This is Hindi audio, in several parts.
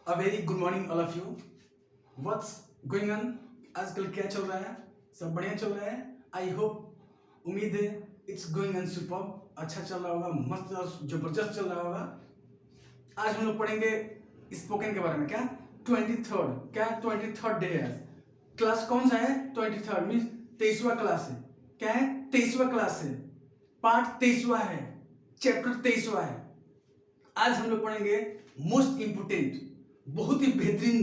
A very good morning all of you. What's going on? आजकल क्या चल रहा है? सब बढ़िया चल रहा है? आई होप, उम्मीद है इट्स गोइंग ऑन सुपर, अच्छा चल रहा होगा, मस्त और जबरदस्त चल रहा होगा। आज हम लोग पढ़ेंगे स्पोकन के बारे में। क्या 23rd, क्या 23rd डे है। क्लास कौन सा है? 23rd मीन्स 23वां क्लास है। क्या है? 23वां क्लास है, पार्ट 23वां है, चैप्टर 23वां है। आज हम लोग पढ़ेंगे मोस्ट इंपोर्टेंट, बहुत ही बेहतरीन,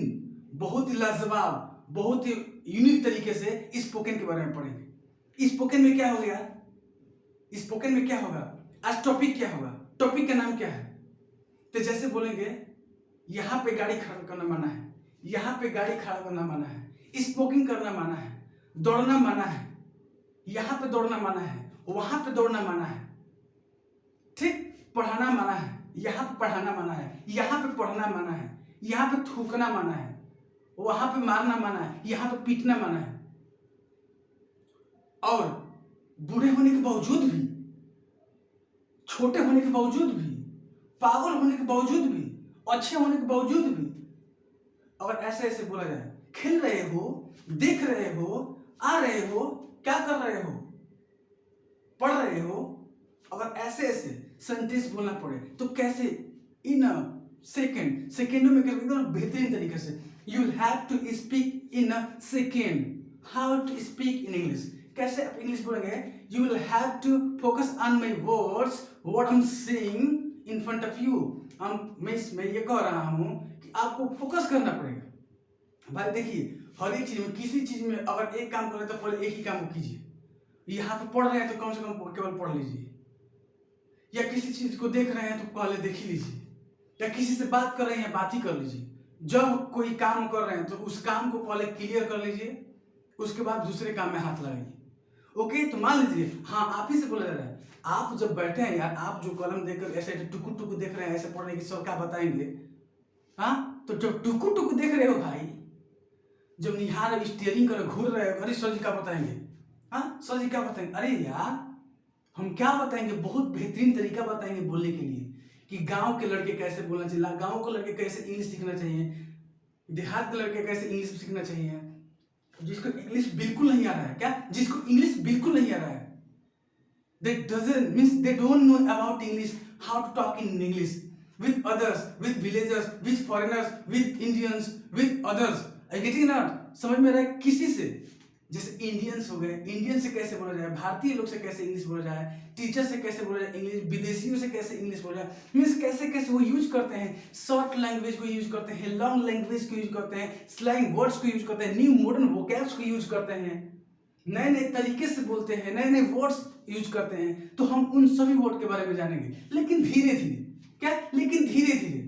बहुत ही लाजवाब, बहुत ही यूनिक तरीके से स्पोकन के बारे में पढ़ेंगे। स्पोकन में क्या हो गया? स्पोकन में क्या होगा? आज टॉपिक क्या होगा? टॉपिक का नाम क्या है? तो जैसे बोलेंगे यहाँ पे गाड़ी खड़ा करना मना है, यहाँ पे गाड़ी खड़ा करना मना है, स्पोकिंग करना मना है, दौड़ना मना है, यहाँ पे दौड़ना मना है, वहां पे दौड़ना मना है, ठीक, पढ़ाना मना है, यहाँ पे पढ़ाना मना है, यहाँ पे पढ़ना मना है, यहाँ पे थूकना मना है, वहां पे मारना मना है, यहाँ पे पीटना मना है। और बूढ़े होने के बावजूद भी, छोटे होने के बावजूद भी, पागल होने के बावजूद भी, अच्छे होने के बावजूद भी अगर ऐसे ऐसे बोला जाए, खेल रहे हो, देख रहे हो, आ रहे हो, क्या कर रहे हो, पढ़ रहे हो, अगर ऐसे ऐसे सेंटेंस बोलना पड़े तो कैसे? इन अ सेकेंडों में एकदम बेहतरीन तरीके से। You will have to speak in a second. How to speak in English? कैसे आप इंग्लिश बोलेंगे? You will have to focus on my words, what I am saying in front of you. मैं ये कह रहा हूं कि आपको फोकस करना पड़ेगा। भाई देखिए, हर एक चीज में, किसी चीज में अगर एक काम करें तो पहले एक ही काम को कीजिए। यहाँ पे पढ़ रहे हैं तो कम से कम केवल पढ़ लीजिए, या किसी चीज को देख रहे हैं तो पहले देख ही लीजिए, या किसी से बात कर रहे हैं बात ही कर लीजिए। जब कोई काम कर रहे हैं तो उस काम को पहले क्लियर कर लीजिए, उसके बाद दूसरे काम में हाथ लगाइए। ओके, तो मान लीजिए, हाँ आप ही से बोला जा रहा है, आप जब बैठे हैं यार, आप जो कलम देखकर ऐसे टुकु टुकु देख रहे हैं, ऐसे पढ़ने की सब क्या बताएंगे? हाँ, तो जब टुकु टुकु देख रहे हो भाई, जब निहार स्टीयरिंग कर घूर रहे हो, अरे सर जी क्या बताएंगे? हाँ सर जी क्या बताएंगे? अरे यार हम क्या बताएंगे? बहुत बेहतरीन तरीका बताएंगे बोलने के लिए कि गांव के लड़के कैसे बोलना चाहिए, गांव के लड़के कैसे इंग्लिश सीखना चाहिए, देहात के लड़के कैसे इंग्लिश सीखना चाहिए। जिसको इंग्लिश बिल्कुल नहीं आ रहा है, क्या जिसको इंग्लिश बिल्कुल नहीं आ रहा है, they don't know about English, how to talk in English with others, with villagers, with foreigners, with Indians, with others. Are you getting it? समझ में रहा है? किसी से, जैसे इंडियंस हो गए, इंडियन से कैसे बोला जाए, भारतीय लोग से कैसे इंग्लिश बोला जाए, टीचर से कैसे बोला जाए इंग्लिश, विदेशियों से कैसे इंग्लिश बोला जाए, मीन्स कैसे कैसे वो यूज करते हैं, शॉर्ट लैंग्वेज को यूज करते हैं, लॉन्ग लैंग्वेज को यूज करते हैं, स्लैंग वर्ड्स को यूज करते हैं, न्यू मॉडर्न वोकैब्स को यूज करते हैं, नए नए तरीके से बोलते हैं, नए नए वर्ड्स यूज करते हैं। तो हम उन सभी वर्ड के बारे में जानेंगे, लेकिन धीरे धीरे। क्या? लेकिन धीरे धीरे।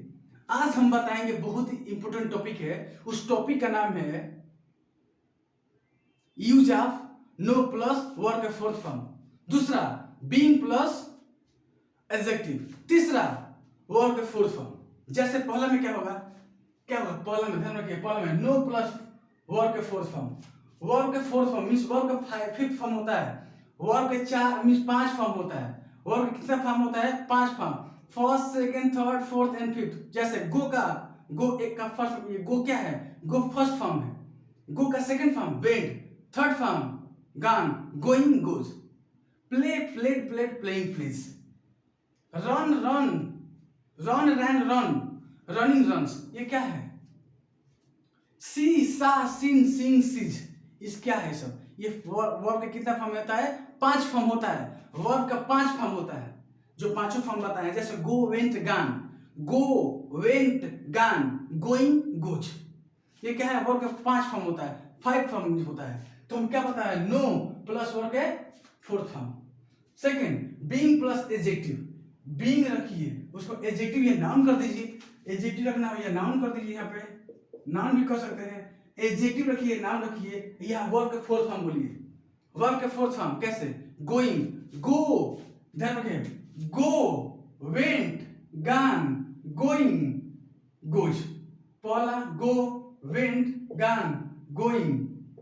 आज हम बताएंगे, बहुत ही इंपोर्टेंट टॉपिक है। उस टॉपिक का नाम है use of no plus verb के फोर्थ फॉर्म, दूसरा बीइंग प्लस एडजेक्टिव, तीसरा वर्ब के फोर्थ फॉर्म। जैसे पहला में क्या होगा? क्या होगा पहला में? ध्यान रखिए, पहला में नो प्लस वर्ब के फोर्थ फॉर्म। वर्ब के फोर्थ फॉर्म मीन्स वर्ब का फिफ्थ फॉर्म होता है। वर्ब के चार मीन्स 5 फॉर्म होता है। वर्ब का कितना फॉर्म होता है? 5 form, first, second, third, fourth and fifth. जैसे गो का, गो एक का फर्स्ट, ये गो क्या है? गो फर्स्ट फॉर्म है। गो का second form went, third form gone, going goes. Play played played, playing please. Run run, run rain run, running runs. ये क्या है? सी सा सिन सिंग सिज, इस क्या है सब? ये वर्ब का कितना फॉर्म होता है? 5 फॉर्म होता है। वर्ब का 5 फॉर्म होता है, जो पांचों फॉर्म बताए। जैसे गो वेंट गान, गो वेंट गान, गोइंग गोज। ये क्या है? वर्ब का 5 फॉर्म होता है, 5 फॉर्म होता है। तो हम क्या पता है? नो प्लस वर्ब के fourth form. Second, being plus adjective. Being रखिए, उसको एडजेक्टिव या नाउन कर दीजिए। एडजेक्टिव रखना हो या नाउन कर दीजिए, यहाँ पे नाउन भी कर सकते हैं। एडजेक्टिव रखिए, नाउन रखिए, या वर्ब के फोर्थ फॉर्म बोलिए। वर्ब के फोर्थ फॉर्म कैसे? गोइंग, गो, ध्यान रखिए, गो वेंट गान, गोइंग गोज। पहला गो वेंट गान, गोइंग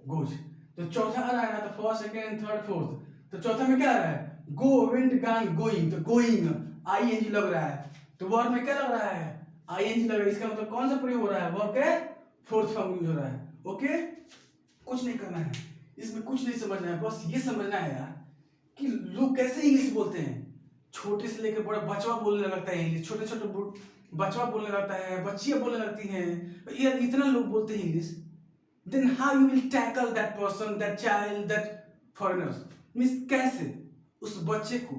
गोज। तो चौथा आ रहा है ना, तो फर्स्ट, सेकंड, थर्ड, फोर्थ। तो चौथा में क्या आ रहा है? गो वेंट गान, गोइंग। तो गोइंग आईएनजी लग रहा है। तो वर्ब में क्या लग रहा है? आईएनजी लग रहा है, इसका मतलब कौन सा प्रयोग हो रहा है, वर्ब के फोर्थ फॉर्म यूज हो रहा है। ओके, कुछ नहीं करना है इसमें, कुछ नहीं समझना है, बस ये समझना है यार कि लोग कैसे इंग्लिश बोलते हैं। छोटे से लेकर बड़ा बचवा बोलने लगता है इंग्लिश, छोटे छोटे बचवा बोलने लगता है, बच्चियां बोलने लगती हैं, यार इतना लोग बोलते हैं English. Then how you will tackle that person, that child, that foreigners, means कैसे उस बच्चे को,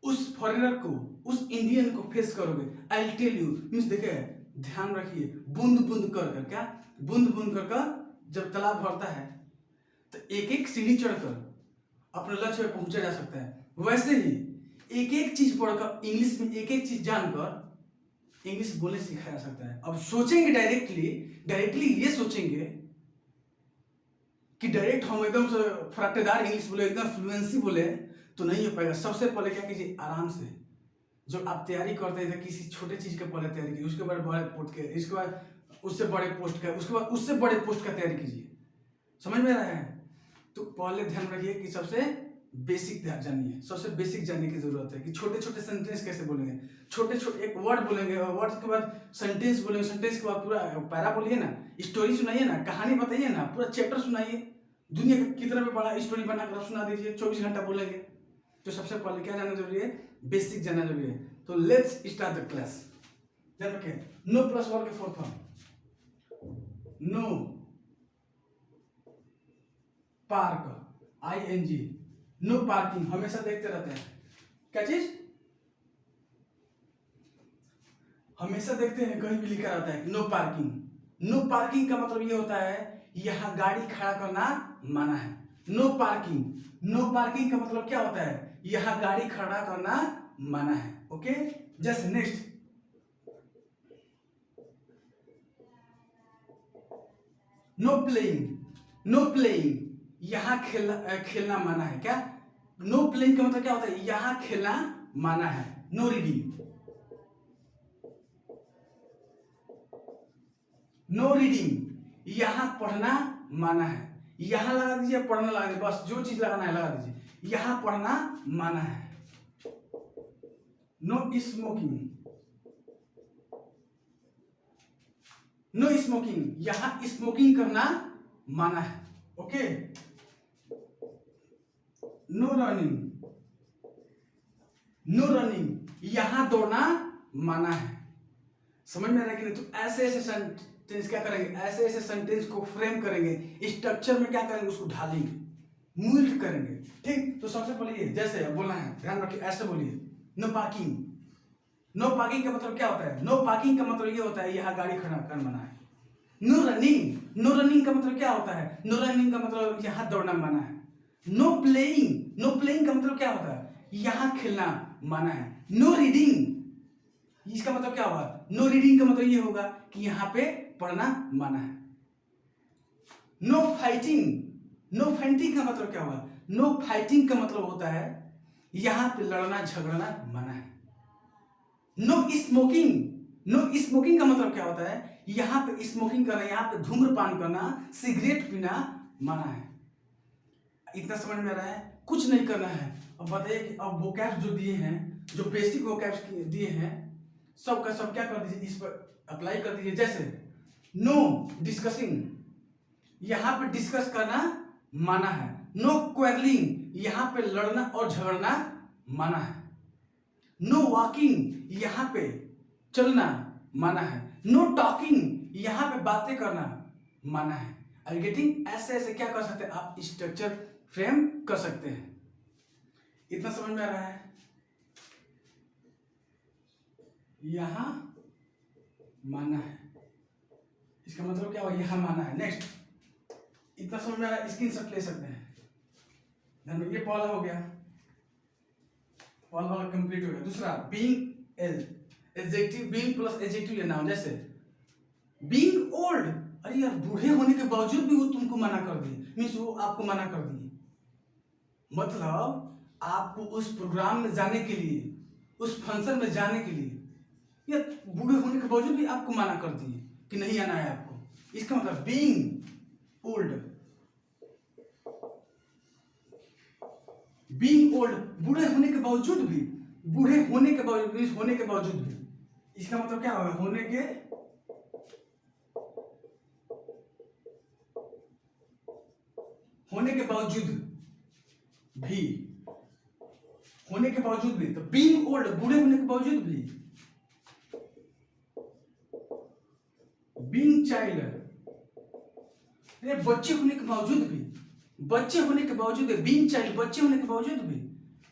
उस फॉरेनर को, उस इंडियन को फेस करोगे। I will tell you, means देखिए ध्यान रखिए, बूंद बूंद कर कर, क्या बूंद बूंद कर कर जब तालाब भरता है तो एक एक सीढ़ी चढ़कर अपने लक्ष्य पे पहुंचा जा सकता है। वैसे ही एक एक चीज पढ़कर, इंग्लिश में एक एक चीज जानकर इंग्लिश बोलने सिखाया जा सकता है। अब सोचेंगे डायरेक्टली ये सोचेंगे कि डायरेक्ट हम एकदम से फराटेदार इंग्लिश बोले, एकदम फ्लुएंसी बोले, तो नहीं हो पाएगा। सबसे पहले क्या कीजिए, आराम से जब आप तैयारी करते हैं किसी छोटे चीज के पहले तैयारी कीजिए, उसके बाद बड़े पोस्ट के, इसके बाद उससे बड़े पोस्ट का, उसके बाद उससे बड़े पोस्ट का तैयारी कीजिए। समझ में आ रहा है? तो पहले ध्यान रखिए कि सबसे बेसिक जानिए, सबसे बेसिक जानने की जरूरत है कि छोटे छोटे सेंटेंस कैसे बोलेंगे। छोटे छोटे एक वर्ड बोलेंगे और वर्ड के बाद सेंटेंस बोलेंगे, सेंटेंस के बाद पूरा पैरा बोलिए ना, स्टोरी सुनाइए ना, कहानी बताइए ना, पूरा चैप्टर सुनाइए, दुनिया का कितना भी बड़ा स्टोरी बनाकर सुना दीजिए, 24 घंटा बोलेंगे। तो सबसे पहले क्या जानना जरूरी है, बेसिक जानना जरूरी है। तो लेट्स स्टार्ट द क्लास। ध्यान रखें, नो प्लस वर्ब के fourth form, no park, ING, no parking, हमेशा देखते रहते हैं क्या चीज, हमेशा देखते हैं कहीं भी लिखा रहता है नो पार्किंग। नो पार्किंग का मतलब ये होता है यहां गाड़ी खड़ा करना मना है। नो पार्किंग, नो पार्किंग का मतलब क्या होता है, यहां गाड़ी खड़ा करना मना है। Okay, just next, no playing, know playing, यहां खेलना मना है। क्या, नो प्लेइंग का मतलब क्या होता है, यहां खेलना मना है। नो रीडिंग, नो रीडिंग, यहां पढ़ना माना है। यहां लगा दीजिए, पढ़ना लगा दीजिए, बस जो चीज लगाना है लगा दीजिए। यहां पढ़ना माना है। नो स्मोकिंग, नो स्मोकिंग, यहां स्मोकिंग करना माना है। Okay, no running, no running, यहां दौड़ना माना है। समझ में आ रहा है कि नहीं? तो ऐसे ऐसे सेंटेंस क्या करेंगे, ऐसे ऐसे सेंटेंस को फ्रेम करेंगे, स्ट्रक्चर में क्या करेंगे, उसको ढालेंगे, मूल्ड करेंगे। ठीक, तो सबसे पहले ये जैसे बोलना है, ध्यान रखिए, ऐसे बोलिए, नो पार्किंग। नो पार्किंग का मतलब क्या होता है, नो पार्किंग का मतलब ये होता है यहाँ गाड़ी खड़ा कर मना है। नो रनिंग, नो रनिंग का मतलब क्या होता है, नो रनिंग का मतलब यहाँ दौड़ना मना है। नो प्लेइंग, नो प्लेइंग का मतलब क्या होता है, यहाँ खेलना मना है। नो रीडिंग, इसका मतलब क्या होगा, नो रीडिंग का मतलब ये होगा कि यहाँ पे पढ़ना मना है। नो फाइटिंग, नो फाइटिंग का मतलब क्या होगा, नो फाइटिंग का मतलब होता है यहाँ पे लड़ना झगड़ना मना है। नो स्मोकिंग, नो स्मोकिंग का मतलब क्या होता है, यहाँ पे स्मोकिंग करना, यहाँ पे धूम्रपान करना, सिगरेट पीना मना है। इतना समझ में आ रहा है? कुछ नहीं करना है। अब बताइए कि अब वोकैब्स जो दिए हैं, जो बेसिक वोकैब्स दिए हैं, सब का सब क्या कर दीजिए, इस पर अप्लाई कर दीजिए। जैसे नो डिस्कसिंग, यहां पे डिस्कस करना माना है। नो क्वेरलिंग, यहां पे लड़ना और झगड़ना माना है। नो वॉकिंग, यहां पे चलना माना है। नो टॉकिंग, यहां पे बातें करना माना है। Are you getting? ऐसे ऐसे क्या कर सकते हैं आप, स्ट्रक्चर फ्रेम कर सकते हैं। इतना समझ में आ रहा है? यहां माना है, इसका मतलब क्या हुआ, यहां माना है। नेक्स्ट, इतना समझ में आ रहा है? स्क्रीनशॉट ले सकते हैं। ये पहला हो गया, पहला वाला कंप्लीट हो गया। दूसरा, being adjective, being plus adjective या नाउन। जैसे बीइंग ओल्ड, अरे यार बूढ़े होने के बावजूद भी वो तुमको मना कर दिए, मीन्स वो आपको मना कर दिए, मतलब आपको उस प्रोग्राम में जाने के लिए, उस फंक्शन में जाने के लिए, या बूढ़े होने के बावजूद भी आपको मना कर दिए कि नहीं आना है आपको। इसका मतलब बीइंग ओल्ड, बीइंग ओल्ड, बूढ़े होने के बावजूद भी, बूढ़े होने के बावजूद भी, इसका मतलब क्या होगा, होने के बावजूद भी, तो बीइंग ओल्ड, बूढ़े होने के बावजूद भी, बीइंग चाइल्ड, बच्चे होने के बावजूद भी, बीइंग चाइल्ड, बच्चे होने के बावजूद भी,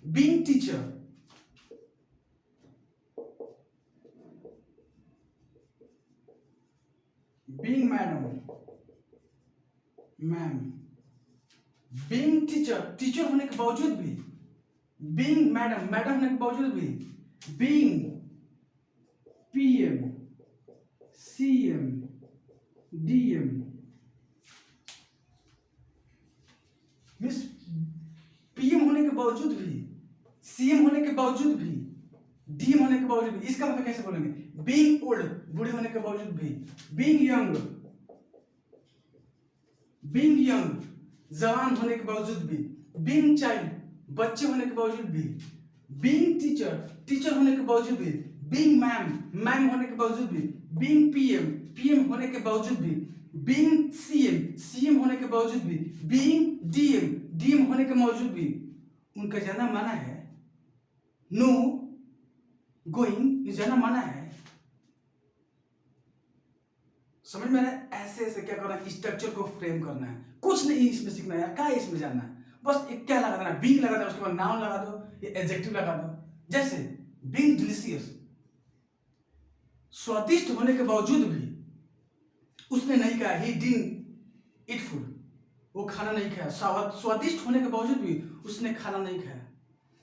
being teacher, being ma'am, being teacher होने के बावजूद भी, बीइंग मैडम होने के बावजूद भी, being PM, CM, DM, means PM होने के बावजूद भी, सीएम होने के बावजूद भी, डीएम होने के बावजूद भी। इसका मतलब कैसे बोलेंगे, बीइंग ओल्ड, बूढ़े होने के बावजूद भी, बीइंग यंग, जवान होने के बावजूद भी, बीइंग चाइल्ड, बच्चे होने के बावजूद भी, बीइंग टीचर होने के बावजूद भी, बीइंग मैम होने के बावजूद भी, बीइंग पीएम होने के बावजूद भी, बीइंग सीएम होने के बावजूद भी, बीइंग डीएम होने के बावजूद भी, उनका जाना माना है, नो गोइंग जाना माना है। समझ में आ रहा है? ऐसे क्या करना है, स्ट्रक्चर को फ्रेम करना है, कुछ नहीं इसमें सीखना है, क्या इसमें जानना है, बस एक क्या लगा देना, बीइंग लगा देना, उसके बाद नाउन लगा दो, ये एडजेक्टिव लगा दो। जैसे बीइंग डिलीशियस, स्वादिष्ट होने के बावजूद भी उसने नहीं कहा ही डिडंट ईट फूड, वो खाना नहीं खाया। स्वादिष्ट होने के बावजूद भी उसने खाना नहीं खाया।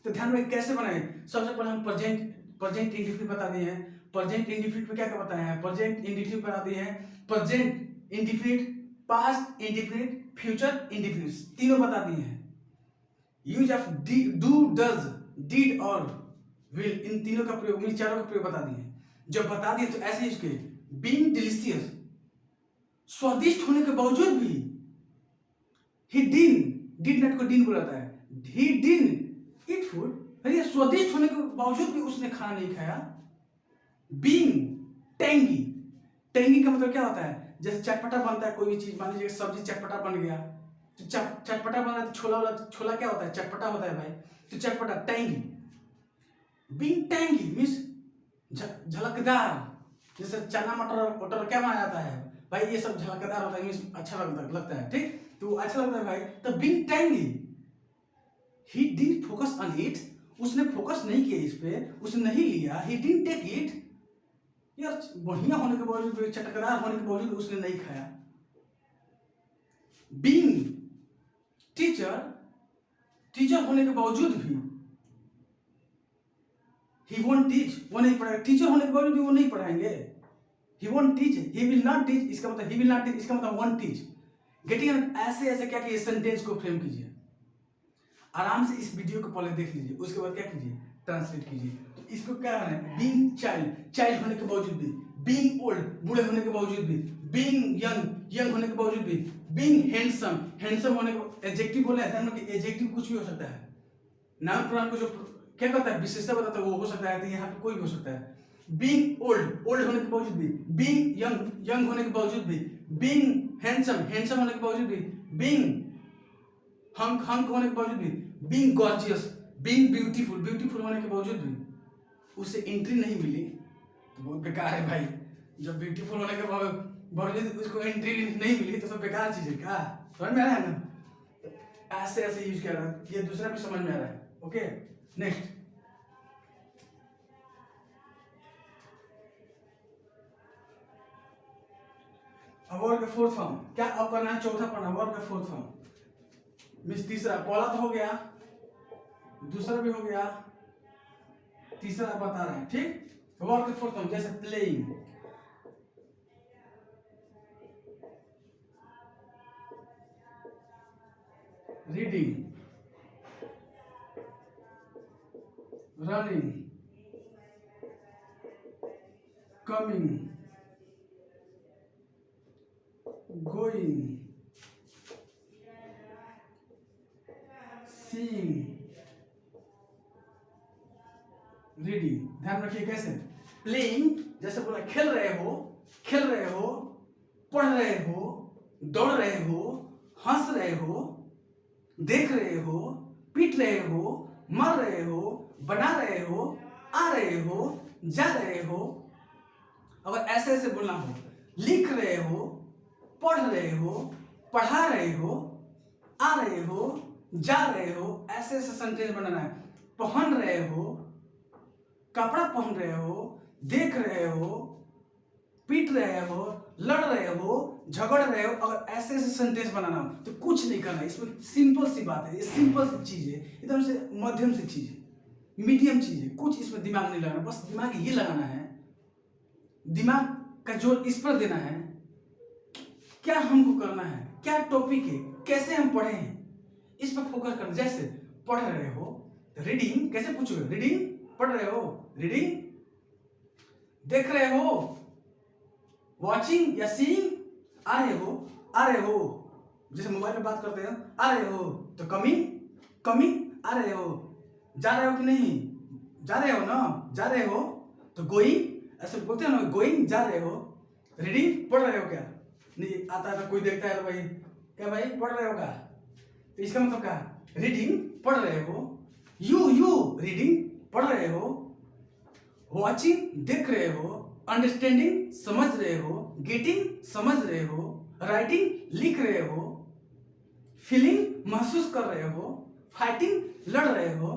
तो ध्यान रखें कैसे बनाए। सबसे पहले हम प्रेजेंट इंडिफिनिट बता दिए हैं। प्रेजेंट इंडिफिनिट में क्या क्या बताया है, प्रेजेंट इंडिफिनिट बता दिए हैं, present indefinite, past indefinite, future indefinite, तीनों बता दिए हैं। Use of do, does, did और विल, इन तीनों का प्रयोग, इन चारों का प्रयोग बता दिए। जब बता दिए तो ऐसे यूज के, बीइंग डिलीशियस, स्वादिष्ट होने के बावजूद भी, ही डिड नॉट को डिन बुलाता है, ही डिडंट ईट फूड, अरे स्वादिष्ट होने के बावजूद भी उसने खाना नहीं खाया। बीइंग टेंगी का मतलब क्या होता है, जैसे चटपटा बनता है कोई भी चीज, मान लीजिए सब्जी चटपटा बन गया, तो चटपटा बना तो छोला क्या होता है, चटपटा होता है भाई, तो चटपटा टेंगी। बीइंग टेंगी मीन्स झलकदार, जैसे चना मटर क्या माना जाता है भाई, ये सब झलकदार होता है, मीन्स अच्छा लगता है, ठीक, तो अच्छा लगता है भाई। तो being tangy, he didn't focus on it, उसने फोकस नहीं किया इस पे, उसने नहीं लिया, ही डिडंट टेक इट, यार बढ़िया होने के बावजूद भी, चटकदार होने के बावजूद उसने नहीं खाया। बीइंग टीचर होने के बावजूद भी, ही वोंट टीच, वो नहीं पढ़ाएगा, टीचर होने के बावजूद भी वो नहीं पढ़ाएंगे। He won't teach, he will not teach, इसका मतलब ही विल नॉट टीच, इसका मतलब वोंट टीच। गेटिंग, ऐसे क्या कीजिए, सेंटेंस को फ्रेम कीजिए, आराम से इस वीडियो को पहले देख लीजिए, उसके बाद क्या कीजिए, ट्रांसलेट कीजिए। तो इसको क्या है, बीइंग चाइल्ड होने के बावजूद भी, बीइंग ओल्ड, बूढ़े होने के बावजूद भी, बीइंग यंग होने के बावजूद भी, बीइंग हैंडसम होने के, एडजेक्टिव बोले हैं कि एडजेक्टिव कुछ भी हो सकता है, नाउन प्रोनाउन को जो क्या कहता है, विशेषता बताता है, वो हो सकता है, तो यहाँ पे कोई भी हो सकता है। बीइंग ओल्ड होने के बावजूद भी, बीइंग यंग होने के बावजूद भी, बीइंग हैंडसम होने के बावजूद भी, बीइंग हंक होने के बावजूद भी, बीइंग गॉर्जियस, बीइंग ब्यूटीफुल होने के बावजूद भी उसे एंट्री नहीं मिली, तो बहुत बेकार है भाई। जब ब्यूटीफुल होने के बावजूद उसको एंट्री नहीं मिली तो सब बेकार चीज है क्या, समझ में आ रहा है ना? तो ऐसे यूज किया रहा है, ये दूसरा भी समझ में आ रहा है। ओके, नेक्स्ट, अवर्ब का फोर्थ फॉर्म क्या अब करना है, चौथा पढ़ना, अवर्ब का फोर्थ फॉर्म मीन्स तीसरा, पहला तो हो गया, दूसरा भी हो गया, तीसरा बता रहे हैं, ठीक। वर्ब का फोर्थ फॉर्म जैसे playing, reading, running, coming, going, seeing, reading. ध्यान रखिए कैसे, प्लेइंग जैसे बोला खेल रहे हो, पढ़ रहे हो, दौड़ रहे हो, हंस रहे हो, देख रहे हो, पीट रहे हो, मर रहे हो, बना रहे हो, आ रहे हो, जा रहे हो। अगर ऐसे ऐसे बोलना हो, लिख रहे हो, पढ़ रहे हो, पढ़ा रहे हो, आ रहे हो, जा रहे हो, ऐसे ऐसे सेंटेंस बनाना है। पहन रहे हो, कपड़ा पहन रहे हो, देख रहे हो, पीट रहे हो, लड़ रहे हो, झगड़ रहे हो। अगर ऐसे ऐसे सेंटेंस बनाना हो तो कुछ नहीं करना है। इसमें सिंपल सी बात है, ये सिंपल सी चीज है, एकदम से मध्यम सी चीज है, मीडियम चीज है। कुछ इसमें दिमाग नहीं लगाना, बस दिमाग ये लगाना है, दिमाग का जोर इस पर देना है, क्या हमको करना है, क्या टॉपिक है, कैसे हम पढ़े हैं, इस पर फोकस करना। जैसे पढ़ रहे हो, रीडिंग कैसे पूछोगे, रीडिंग पढ़ रहे हो, रीडिंग देख रहे हो, वॉचिंग या सीइंग, आ रहे हो, जैसे मोबाइल में बात करते हैं, आ रहे हो तो कमिंग आ रहे हो, जा रहे हो कि नहीं, जा रहे हो ना, जा रहे हो तो गोइंग, ऐसे बोलते हैं ना, गोइंग जा रहे हो। रीडिंग पढ़ रहे हो क्या, नहीं आता है तो कोई देखता है तो भाई क्या भाई पढ़ रहे हो क्या, तो इसका मतलब क्या, रीडिंग पढ़ रहे हो, यू रीडिंग पढ़ रहे हो, वॉचिंग देख रहे हो, अंडरस्टैंडिंग समझ रहे हो, गेटिंग समझ रहे हो, राइटिंग लिख रहे हो, फीलिंग महसूस कर रहे हो, फाइटिंग लड़ रहे हो,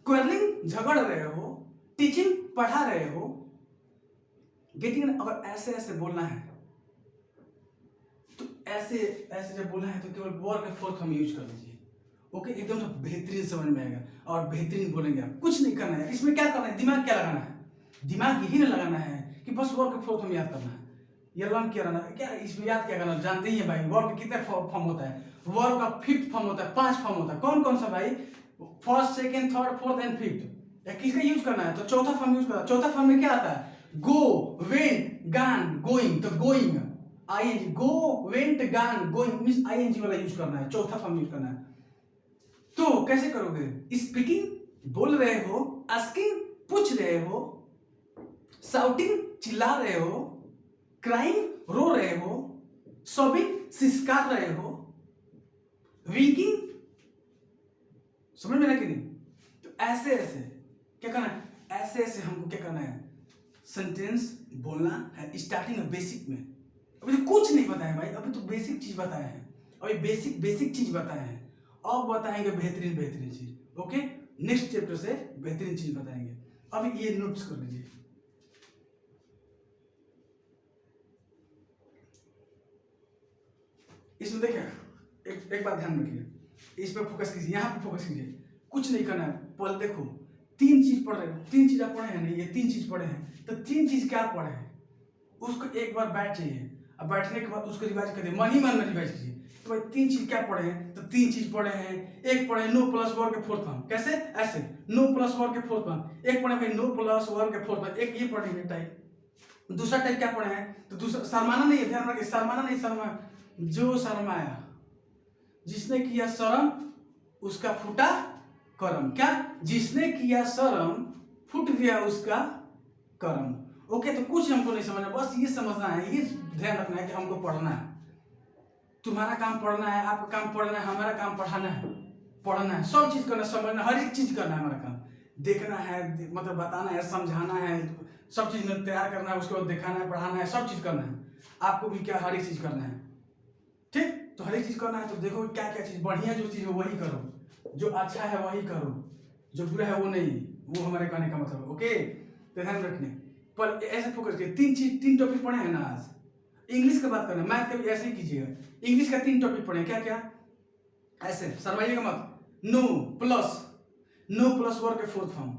क्वेरलिंग झगड़ रहे हो, टीचिंग पढ़ा रहे हो, गेटिंग। अगर ऐसे ऐसे बोलना है तो ऐसे ऐसे जब बोलना है तो केवल वर्ब के फोर्थ हम यूज कर लीजिए। ओके, एकदम से बेहतरीन समझ में आएगा और बेहतरीन बोलेंगे आप। कुछ नहीं करना है, इसमें क्या करना है, दिमाग क्या लगाना है, दिमाग यही ना लगाना है कि बस वर्ब के फोर्थ हम याद करना है, ये लर्न क्या रहना क्या, इसमें याद क्या करना, जानते ही है भाई वर्ब के कितने फॉर्म होता है, वर्ब का 5th फॉर्म होता है, 5 फॉर्म होता है। कौन कौन सा भाई, first, second, third, fourth and fifth. किसका यूज करना है, तो चौथा फॉर्म यूज करना है। चौथा फॉर्म में क्या आता है, गो, वेंट, गॉन, गोइंग, तो going ING, go, went, gone, going means ING वाला यूज करना है, चौथा फॉर्म यूज करना है। तो कैसे करोगे, स्पीकिंग बोल रहे हो, आस्किंग पूछ रहे हो, शाउटिंग चिल्ला रहे हो, क्राइंग रो रहे हो, सोबिंग सिसकार रहे हो, विंकिंग, समझ में ना कि नहीं। तो ऐसे ऐसे क्या करना है, ऐसे ऐसे हमको क्या करना है, सेंटेंस बोलना है स्टार्टिंग में, बेसिक में। अभी तो कुछ नहीं बताया भाई, अभी तो बेसिक चीज बताए हैं, अभी बेसिक चीज बताए हैं, अब बताएंगे बेहतरीन चीज। ओके, नेक्स्ट चैप्टर से बेहतरीन चीज बताएंगे। अभी ये नोट्स कर लीजिए, इसमें देखिए एक बात ध्यान रखिए, इस पर फोकस कीजिए, यहाँ पे फोकस कीजिए, कुछ नहीं करना है। पहले देखो 3 चीज पढ़ रहे हो, 3 चीज आप पढ़े हैं, नहीं ये 3 चीज पढ़े हैं, तो 3 चीज क्या पढ़े हैं उसको एक बार बैठ जाइए, अब बैठने के बाद उसको रिवाइज करिए, मन ही मन में रिवाइज कीजिए। तो भाई 3 चीज क्या पढ़े हैं, तो 3 चीज पढ़े हैं। एक पढ़े नो प्लस वर्ब के फोर्थ फॉर्म, कैसे, ऐसे नो प्लस वर्ब के फोर्थ फॉर्म। एक पढ़े भाई नो प्लस वर्ब के फोर्थ फॉर्म, एक ये पढ़ेंगे टाइप। दूसरा टाइप क्या पढ़े हैं, तो दूसरा शर्माना नहीं है, ध्यान रखिए, शर्माना नहीं, शर्मा जो शर्माया, जिसने किया शर्म उसका फूटा करम, क्या, जिसने किया शर्म फूट गया उसका करम। ओके, तो कुछ हमको नहीं समझना, बस ये समझना है, ये ध्यान रखना है कि हमको पढ़ना है। तुम्हारा काम पढ़ना है, आपका काम पढ़ना है, हमारा काम पढ़ाना है, पढ़ना है, सब चीज करना, समझना, हर एक चीज करना है। हमारा काम देखना है, मतलब बताना है, समझाना है, सब चीज में तैयार करना है, उसके बाद दिखाना है, पढ़ाना है, सब चीज करना है। आपको भी क्या, हर एक चीज करना है, ठीक। तो हर एक चीज करना है, तो देखो क्या क्या चीज बढ़िया, जो चीज है वही करो, जो अच्छा है वही करो, जो बुरा है वो नहीं, वो हमारे कहने का मतलब। ओके, तो ध्यान रखने पर ऐसे फोकस करिए। 3 टॉपिक पढ़े हैं ना आज, इंग्लिश की बात करना, मैथ का भी ऐसे ही कीजिएगा। इंग्लिश का 3 टॉपिक पढ़े, क्या क्या, ऐसे शर्माइएगा मत। नो प्लस वर्ब के फोर्थ फॉर्म,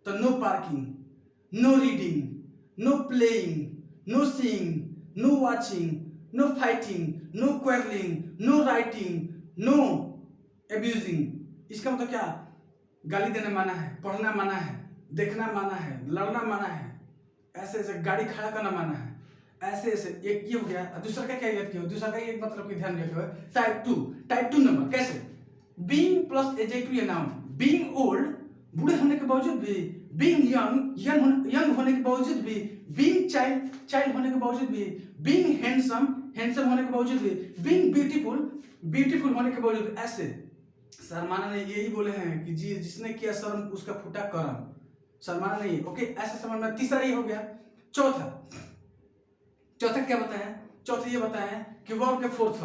तो no parking, no reading, no playing, no seeing, no watching, no fighting, no quarrelling, no writing, no abusing. इसका मतलब क्या, गाली देना माना है, पढ़ना माना है, देखना माना है, लड़ना माना है, ऐसे ऐसे गाड़ी खड़ा करना माना है, ऐसे ऐसे। एक ये हो गया, दूसरा का क्या याद किया, दूसरा का ये मतलब कि ध्यान रखिए, टाइप 2 नंबर कैसे, बीइंग प्लस एडजेक्टिव या नाउन। बीइंग ओल्ड बूढ़े होने के बावजूद भी, बीइंग यंग होने के बावजूद भी, बीइंग चाइल्ड होने के बावजूद भी, बीइंग हैंडसम होने के बावजूद भी, बीइंग ब्यूटीफुल होने के बावजूद, ऐसे शर्माना नहीं। यही बोले हैं कि जी जिसने किया शर्म उसका फूटा करम, शर्माना नहीं। ओके, ऐसे समझ में। तीसरा ये हो गया। चौथा क्या बताया? चौथा ये बताया कि वर्ब के फोर्थ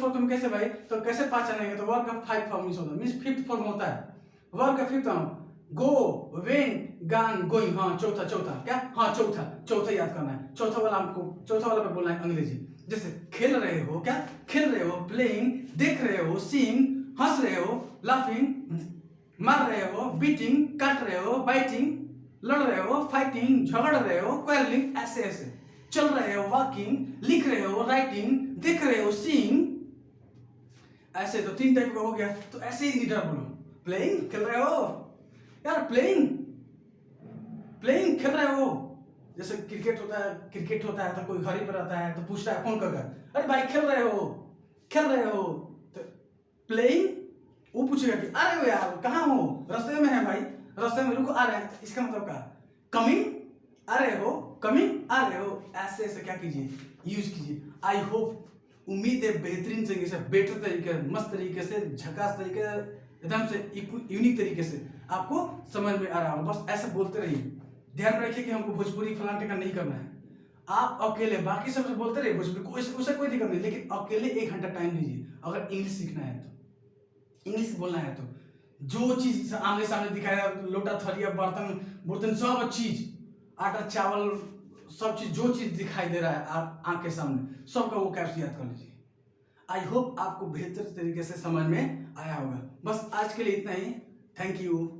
फॉर्म कैसे भाई? तो कैसे पहचानेंगे? तो वर्ब का 5 फॉर्म मीन्स 5th फॉर्म होता है। वर्ब का 5th फॉर्म गो, वेंट, गॉन, गोइंग। हाँ, चौथा क्या? हाँ, चौथा याद करना है। चौथा वाला पे बोलना है अंग्रेजी। जैसे खेल रहे हो, क्या खेल रहे हो? प्लेइंग। देख रहे हो, सीइंग। हंस रहे हो, लाफिंग। मार रहे हो, बीटिंग। काट रहे हो, बाइटिंग। लड़ रहे हो, फाइटिंग। झगड़ रहे हो, क्वेरलिंग। ऐसे चल रहे हो, वॉकिंग। लिख रहे हो, राइटिंग। देख रहे हो, सीइंग। ऐसे तो 3 टाइप का हो गया। तो ऐसे ही लीडर बोलो, प्लेइंग, खेल रहे हो यार, प्लेइंग खेल रहे हो। जैसे क्रिकेट होता है तो कोई घर पर रहता है तो पूछता है फोन करके, अरे भाई खेल रहे हो? तो प्लेइंग, वो पूछेगा कि अरे यार कहाँ हो? रास्ते में है भाई, रास्ते में, रुको, आ रहे हैं। इसका मतलब क्या? कमिंग, आ रहे हो, ऐसे क्या कीजिए? यूज कीजिए। आई होप, उम्मीद है बेहतरीन तरीके से, बेटर तरीके से, मस्त तरीके से, झकास तरीके से, एकदम से यूनिक तरीके से आपको समझ में आ रहा हो। बस ऐसे बोलते रहिए। ध्यान रखिए कि हमको भोजपुरी फलाने का नहीं करना है। आप अकेले बाकी सबसे बोलते रहिए भोजपुरी, उससे कोई दिक्कत नहीं, लेकिन अकेले 1 घंटा टाइम दीजिए। अगर इंग्लिश सीखना है तो, इंग्लिश बोलना है तो, जो चीज आमने सामने दिखाया, लोटा, थरिया, बर्तन, सब चीज, आटा, चावल, सब चीज, जो चीज दिखाई दे रहा है आप आंख के सामने, सबका वो कैप्शन याद कर लीजिए। आई होप आपको बेहतर तरीके से समझ में आया होगा। बस आज के लिए इतना ही। Thank you.